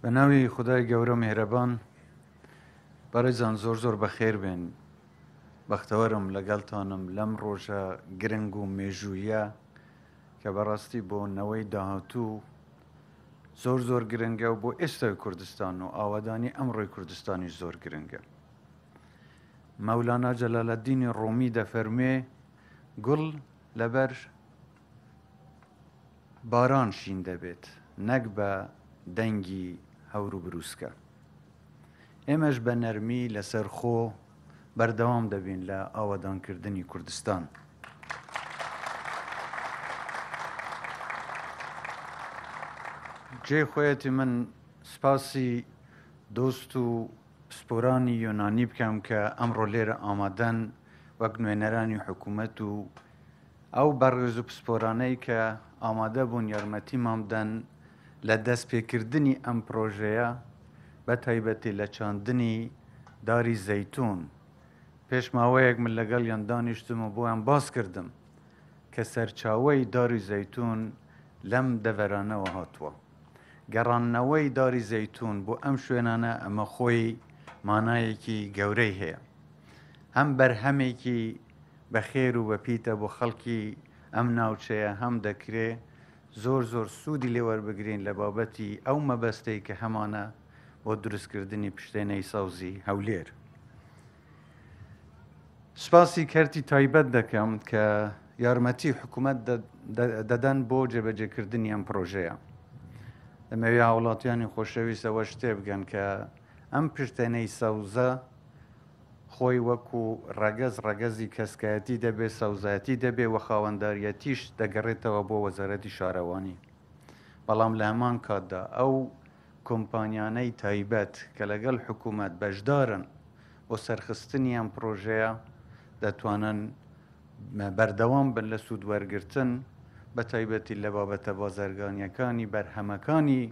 بە ناوی خدای گەورە میهرەبان بەڕێزان زۆر بەخێر بێن. بەختەوەرم لەگەڵتانم لەم ڕۆژە گرنگ و مێژوویە کە بەڕاستی بۆ نەوەی داهاتوو زۆر گرنگە و بۆ ئێستای کوردستان و ئاوادانی ئەمڕۆی کوردستانیش زۆر گرنگە. مەولانا جەلالەددینی ڕۆمی دەفەرمێ گوڵ لەبەر باران شین دەبێت نەک بە دەنگی هەور و بروسکە. ئێمەش بە نەرمی لەسەر خۆ بەردەوام دەبین لە ئاوادانکردنی کوردستان. جێ خۆیەتی من سپاسی دۆست و سپۆرانی یۆنانی بکەم کە ئەمڕۆ لێرە ئامادەن وەک نوێنەرانی حکوومەت و ئەو بەڕێز و پسپۆرانەی کە ئامادە بوون یارمەتیمان بدەن لە دەستپێکردنی ئەم پرۆژەیە بە تایبەتی لە چاندنی داری زەیتون. پێش ماوەیەک من لەگەڵیان دانیشتم و بۆیان باس کردم کە سەرچاوەی داری زەیتون لەم دەڤەرانەوە هاتووە. گەڕانەوەی داری زەیتون بۆ ئەم شوێنانە ئەمە خۆی مانایەکی گەورەی هەیە. هەم بەرهەمێکی بەخێر و بەپیتە بۆ خەڵکی ئەم ناوچەیە، هەم دەکرێ زۆر سوودی لێوەربگرین لە بابەتی ئەو مەبەستەی کە هەمانە بۆ دروستکردنی پشتێنەی سەوزی هەولێر. سپاسی کەرتی تایبەت دەکەم کە یارمەتی حکوومەت دەدەن بۆ جێبەجێکردنی ئەم پرۆژەیە. دەمەوێت هاوڵاتیانی خۆشەویستەوە شتێ بگەن کە ئەم پشتێنەی سەوزە خۆی وەکو ڕەگەزی کەسکایەتی دەبێت، سەوزایەتی دەبێت و خاوەنداریەتیش دەگەڕێتەوە بۆ وەزارەتی شارەوانی. بەڵام لە هەمان کاتدا ئەو کۆمپانیانەی تایبەت کە لەگەڵ حکوومەت بەشدارن بۆ سەرخستنی ئەم پرۆژەیە دەتوانن بەردەوام بن لە سوودوەرگرتن، بە تایبەتی لە بابەتە بازرگانیەکانی بەرهەمەکانی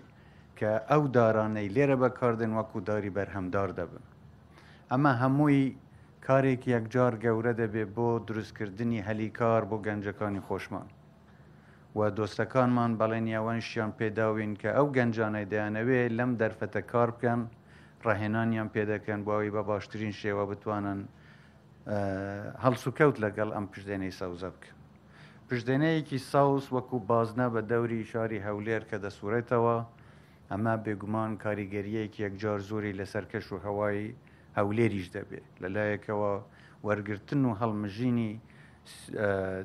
کە ئەو دارانەی لێرە بەکاردن وەکو داری بەرهەمدار دەبن. ئەمە هەمووی کارێکی یەکجار گەورە دەبێت بۆ دروستکردنی هەلیکار بۆ گەنجەکانی خۆشمان و دۆستەکانمان بەڵێن یاوەنشیان پێداوین کە ئەو گەنجانەی دەیانەوێت لەم دەرفەتە کار بکەن ڕاهێنانیان پێدەکەن بۆەوەی بە باشترین شێوە بتوانن هەڵسوکەوت لەگەڵ ئەم پشتێنەی سەوزە بکەن. پشتێنەیەکی ساوس وەکو بازنە بە دەوری شاری هەولێر کە دەسوورێتەوە، ئەمە بێگومان کاریگەریەکی یەکجار زۆری لەسەر کەش و هەوای هەولێریش دەبێت. لەلایەکەوە وەرگرتن و هەڵمژینی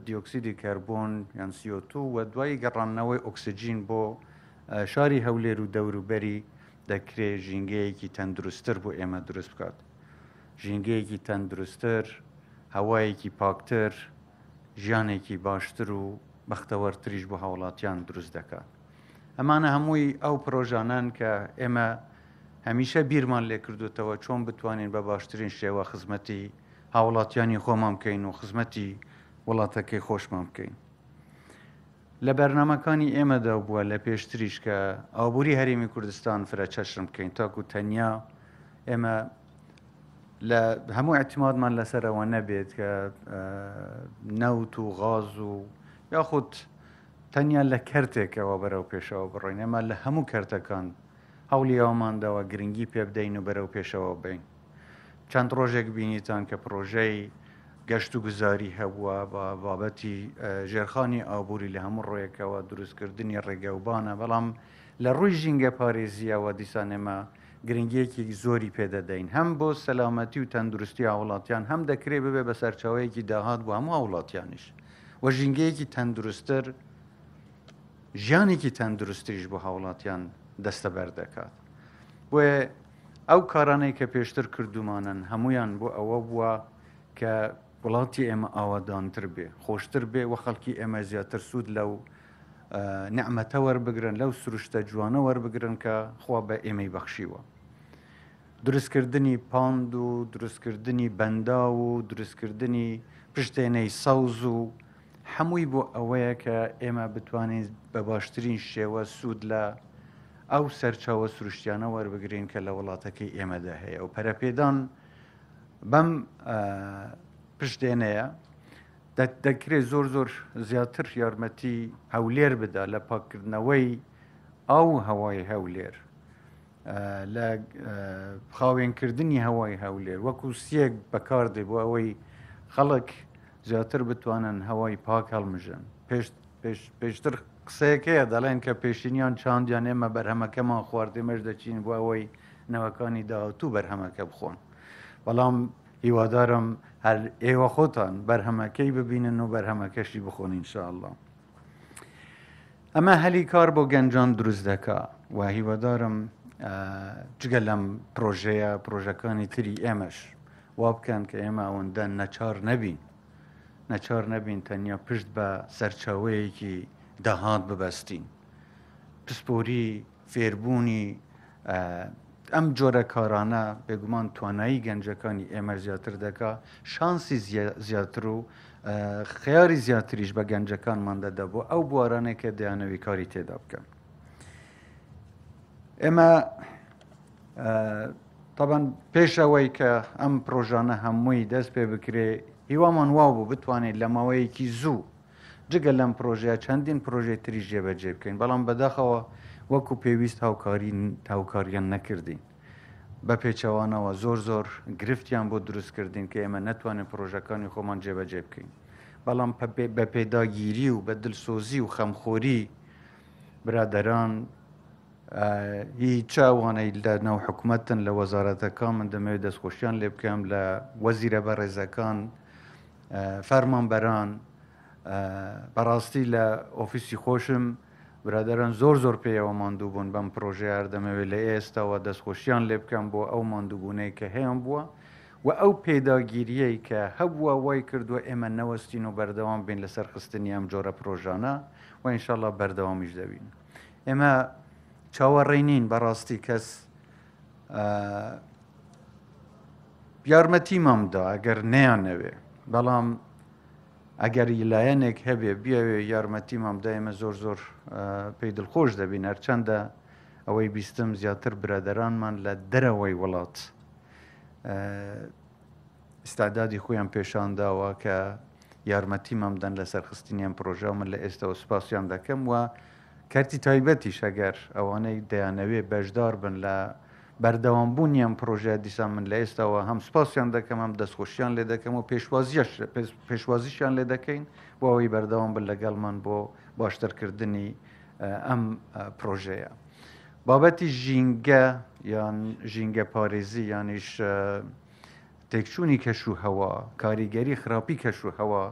دیۆکسیدی کەربۆن یان CO2 و دوای گەڕانەوەی ئۆکسجین بۆ شاری هەولێر و دەوروبەری دەکرێت ژینگەیەکی تەندروستتر بۆ ئێمە دروست بکات. ژینگەیەکی تەندروستتر، هەوایەکی پاکتر، ژیانێکی باشتر و بەختەوەرتریش بۆ هاوڵاتیان دروست دەکات. ئەمانە هەمووی ئەو پرۆژانان کە ئێمە هەمیشە بیرمان لێ کردوتەوە چۆن بتوانین بە باشترین شێوە خزمەتی هاوڵاتیانی خۆمان بکەین و خزمەتی وڵاتەکەی خۆشمان بکەین. لە بەرنامەکانی ئێمەدا بووە لە پێشتریش کە ئابووری هەرێمی کوردستان فرەچەشم بکەین تاکو تەنیا ئێمە لە هەموو اعتیمادمان لەسەرەوە نەبێت کە نەوت و غاز و یاخود تەنیا لە کەرتێکەوە بەرەو پێشەوە بڕۆین. ئێمە لە هەموو کەرتەکان هەوڵی ئەومانداوە گرنگی پێ بدەین و بەرەو پێشەوە بین. چەند ڕۆژێک بینیتان کە پرۆژەی گەشت و گوزاری هەبووە بە بابەتی ژێرخانی ئابووری لە هەموو ڕۆیەکەوە دروستکردنی ڕێگەوبانە، بەڵام لە ڕووی ژینگە پارێزیەوە دیسان ئێمە گرنگیەکی زۆری پێدەدەین، هەم بۆ سەلامەتی و تەندروستی هاوڵاتیان، هەم دەکرێت ببێ بە سەرچاوەیەکی داهات بۆ هەموو هاوڵاتیانیش و ژینگەیەکی تەندروستتر، ژیانێکی تەندروستیش بۆ هاوڵاتیان دەستەبەر دەکات. بۆیە ئەو کارانەی کە پێشتر کردومانن هەمویان بۆ ئەوە بووە کە وڵاتی ئێمە ئاوادانتر بێ، خۆشتر بێ و خەڵکی ئێمە زیاتر سوود لەو نعمەتە وەربگرن، لەو سروشتە جوانە وەربگرن کە خوا بە ئێمەی بەخشیوە. دروستکردنی پاند و دروستکردنی بەندا و دروستکردنی پشتێنەی سەوز و هەمووی بۆ ئەوەیە کە ئێمە بتوانین بە باشترین شێوە سوود لە ئەو سەرچاوە سروشتیانە وەربگرین کە لە وڵاتەکەی ئێمەدا هەیە و پەرەپێدان بەم پشتێنەیە دەکرێت زۆر زیاتر یارمەتی هەولێر بدا لە پاکردنەوەی ئاو هەوای هەولێر لە خاوێنکردنی هەوای هەولێر وەکو سیەک بەکاردێ بۆ ئەوەی خەڵک زیاتر بتوانن هەوای پاک هەڵمژن پێشتر قسەیەکەیە دەڵێن کە پێشینیان چاندیان ئێمە بەرهەمەکەمان خواردێمەش دەچین بۆ ئەوەی نەوەکانی داهاتوو بەرهەمەکە بخۆن بەڵام هیوادارم هەر ئێوە خۆتان بەرهەمەکەی ببینن و بەرهەمەکەشی بخۆن ئینشاءالله. ئەمە هەلی کار بۆ گەنجان دروست دەکا و هیوادارم جگە لەم پرۆژەیە پرۆژەکانی تری ئێمەش وا بکەن کە ئێمە ئەوەندە نەچار نەبین تەنیا پشت بە سەرچاوەیەکی داهات ببەستین. پسپۆری فێربوونی ئەم جۆرە کارانە بێگومان توانایی گەنجەکانی ئێمە زیاتر دەکا، شانسی زیاتر و خیاری زیاتریش بە گەنجەکانمان دەدا بۆ ئەو بوارانێک کە دەیانەوی کاری تێدا بکەن. ئێمە طبعاً پێش ئەوەی کە ئەم پرۆژانە هەمووی دەست پێ بکرێ هیوامان واو بوو بتوانێت لە ماوەیەکی زوو جگە لەم پرۆژەیە چەندین پرۆژەی تری جێبەجێ بکەین، بەڵام بەداخەوە وەکو پێویست هاوکاریان نەکردین. بە پێچەوانەوە زۆر گرفتیان بۆ دروستکردین کە ئێمە نەتوانین پرۆژەکانی خۆمان جێبەجێ بکەین، بەڵام بە پێداگیری و بە دلسۆزی و خەمخۆری برادەران هیچ چاوانەی لە ناو حکوومەتن لە وەزارەتەکان من دەمەوێت دەستخۆشیان لێ بکەم لە وەزیرە بەڕێزەکان فەرمانبەران بەڕاستی لە ئۆفیسی خۆشم برادەران زۆر پێیەوە ماندوو بوون بەم پرۆژەیە دەمەوێت لە ئێستاوە دەستخۆشیان لێ بکەم بۆ ئەو ماندووبوونەی کە هەیەم بووە و ئەو پێداگیریەی کە هەبووە وای کردووە ئێمە نەوەستین و بەردەوام بین لەسەر خستنی ئەم جۆرە پرۆژانە و ئینشاءالله بەردەوامیش دەبین. ئێمە چاوەڕێنین بەڕاستی کەس یارمەتی مامدا ئەگەر نەیانەوێ، بەڵام ئەگەر لایەنێک هەبێ بیاوێ یارمەتی مامدا ئێمە زۆر پێی دڵخۆش دەبین، هەرچەندە ئەوەی بیستم زیاتر برادەرانمان لە دەرەوەی وڵات ئستعدادی خۆیان پێشانداوە کە یارمەتی مامدەن لە سەرخستنی ئەم پرۆژە من لە ئێستاوە سوپاسیان دەکەم و کارتی تایبەتیش ئەگەر ئەوانەی دەیانەوێ بەشدار بن لە بەردەوامبوونی ئەم پرۆژە دیسان من لە ئێستاوە هەم سوپاسیان دەکەم ئەم دەستخۆشیان لێ دەکەم و پێشوازیشیان لێ دەکەین بۆ ئەوەی بەردەوام بن لەگەڵمان بۆ باشترکردنی ئەم پرۆژەیە. بابەتی ژینگە یان ژینگە پارێزی یانیش تێکچوونی کەش و هەوا، کاریگەری خراپی کەش و هەوا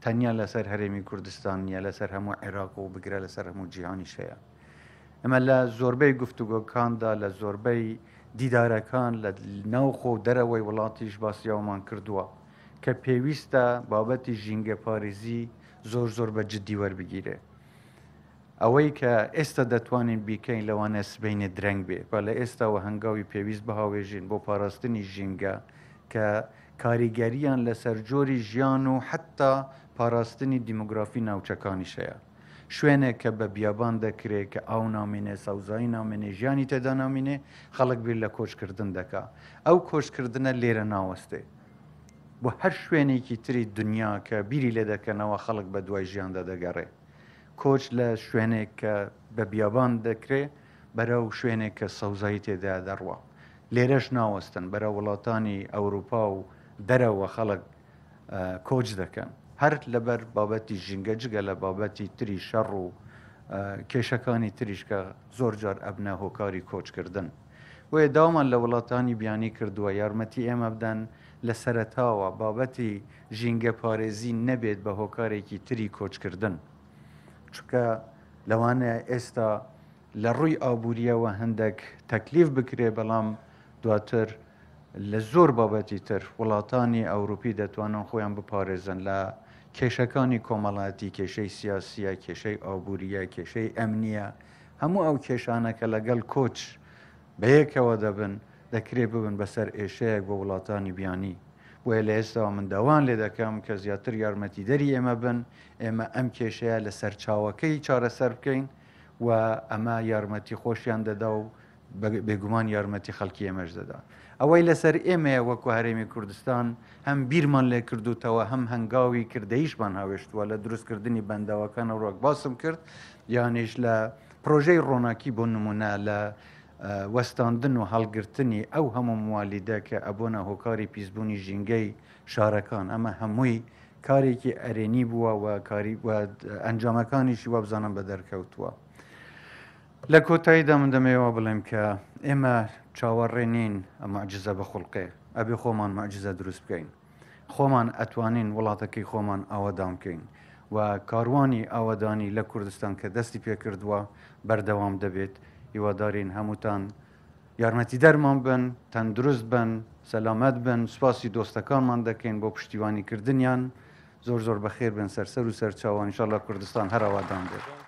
تەنیا لەسەر هەرێمی کوردستان نیە، لەسەر هەموو عێراق و بگرە لەسەر هەموو جیهانیش هەیە. ئەمە لە زۆربەی گفتوگۆکاندا لە زۆربەی دیدارەکان لە ناوخۆ و دەرەوەی وڵاتیش باسیاومان کردووە کە پێویستە بابەتی ژینگە پارێزی زۆر بە جددی وەربگیرێ. ئەوەی کە ئێستا دەتوانین بیکەین لەوانە سبەینێ درەنگ بێ بە لە ئێستاوە هەنگاوی پێویست بەهاوێژین بۆ پاراستنی ژینگە کە کاریگەریان لەسەر جۆری ژیان و حتا پاراستنی دیموگرافی ناوچەکانیش هەیە. شوێنێک کە بە بیابان دەکرێت کە ئاو نامێنێ، سەوزایی نامێنێ، ژیانی تێدا نامێنێ، خەڵک بیر لە کۆچکردن دەکا. ئەو کۆچکردنە لێرە ناوەستێ بۆ هەر شوێنێکی تری دنیا کە بیری لێ دەکەنەوە خەڵک بە دوای ژیاندا دەگەڕێ. کۆچ لە شوێنێک کە بە بیابان دەکرێت بەرەو شوێنێک کە سەوزایی تێدا دەڕوە. لێرەش ناوەستن بەرە وڵاتانی ئەوروپا و دەرەوە خەڵک کۆچ دەکەن، هەر لەبەر بابەتی ژینگە جگە لە بابەتی تری شەڕ و کێشەکانی تریش کە زۆر جار ئەبنە هۆکاری کۆچکردن. وێ داومان لە وڵاتانی بیانی کردووە یارمەتی ئێمە بدەن لە سەرەتاوە بابەتی ژینگە پارێزی نەبێت بە هۆکارێکی تری کۆچکردن، چونکە لەوانەیە ئێستا لە ڕووی ئابوووریەوە هەندێک تەکلیف بکرێ، بەڵام دواتر لە زۆر بابەتی تر وڵاتانی ئەوروپی دەتوانن خۆیان بپارێزن لە کێشەکانی کۆمەڵایەتی، کێشەی سیاسیە، کێشەی ئابووریە، کێشەی ئەمنیە، هەموو ئەو کێشانەکە لەگەڵ کۆچ بەیەکەوە دەبن دەکرێت ببن بەسەر ئێشەیەک بۆ وڵاتانی بیانی. بۆیە لە ئێستاوە من داوان لێ دەکەم کە زیاتر یارمەتی دەری ئێمە بن، ئێمە ئەم کێشەیە لە سەرچاوەکەی چارەسەر بکەین و ئەمە یارمەتی خۆشیان دەدا و بێگومان یارمەتی خەڵکی ئێمەش دەدا. ئەوەی لەسەر ئێمەیە وەکو هەرێمی کوردستان هەم بیرمان لێ کردوتەوە، هەم هەنگاوی کردەیشمان هاوێشتووە لە دروستکردنی بەنداوەکانە ڕۆک باسم کرد، یانیش لە پرۆژەی ڕۆناکی بۆ نمونە لە وەستاندن و هەڵگرتنی ئەو هەموو موالیدە کە ئەبوونە هۆکاری پیسبوونی ژینگەی شارەکان ئەمە هەمووی کارێکی ئەرێنی بووە و ئەنجامەکانیشی وە بزانم بە دەرکەوتووە. لە کۆتاییدا من دەمەوە بڵێم کە ئێمە چاوەڕێنین مەعجزە بە خوڵقێ ئەبێ خۆمان مەعجزە دروست بکەین، خۆمان ئەتوانین وڵاتەکەی خۆمان ئاوەدان بکەین و کاروانی ئاوەدانی لە کوردستان کە دەستی پێکردووە بەردەوام دەبێت. هیوادارین هەمووتان یارمەتی دەرمان بن، تەندروست بن، سەلامەت بن، سوپاسی دۆستەکانمان دەکەین بۆ پشتیوانیکردنیان. زۆر زۆر بەخێر بن سەرسەر و سەرچاوان، ئینشاڵڵا کوردستان هەر ئاوادان بێت.